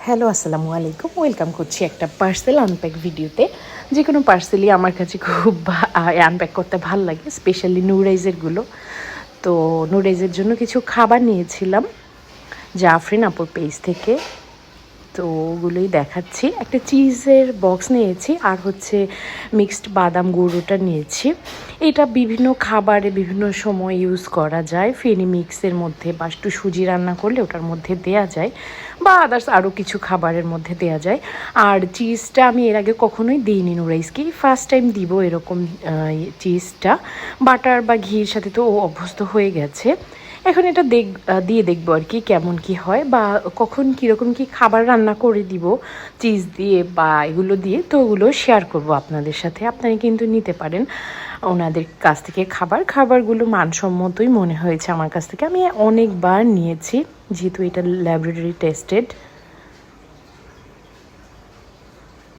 Hello, আসসালামু আলাইকুম। Welcome করছি একটা পার্সেল আনপ্যাক ভিডিওতে। যে কোনো পার্সেলই আমার কাছে খুব আনপ্যাক করতে ভাল লাগে, স্পেশালি নুডলসেরগুলো। তো নুডলসের জন্য কিছু খাবার নিয়েছিলাম জাফরিন আপুর পেজ থেকে। তো ওগুলোই দেখাচ্ছি। একটা চিজের বক্স নিয়েছি আর হচ্ছে মিক্সড বাদাম গুঁড়োটা নিয়েছি। এটা বিভিন্ন খাবারে বিভিন্ন সময় ইউজ করা যায়। ফেনি মিক্সের মধ্যে বা একটু সুজি রান্না করলে ওটার মধ্যে দেয়া যায়, বা আদার্স আরও কিছু খাবারের মধ্যে দেয়া যায়। আর চিজটা আমি এর আগে কখনোই দিইনি নুডলসকে, ফার্স্ট টাইম দিব এরকম চিজটা। বাটার বা ঘির সাথে তো ও অভ্যস্ত হয়ে গেছে। এখন এটা দিয়ে দেখবো আর কি কেমন কি হয়, বা কখন কীরকম কি খাবার রান্না করে দিব চিজ দিয়ে বা এগুলো দিয়ে। তো ওগুলো শেয়ার করব আপনাদের সাথে। আপনারা কিন্তু নিতে পারেন ওনাদের কাছ থেকে খাবারগুলো মানসম্মতই মনে হয়েছে আমার কাছ থেকে। আমি অনেকবার নিয়েছি যেহেতু এটা ল্যাবরেটরি টেস্টেড।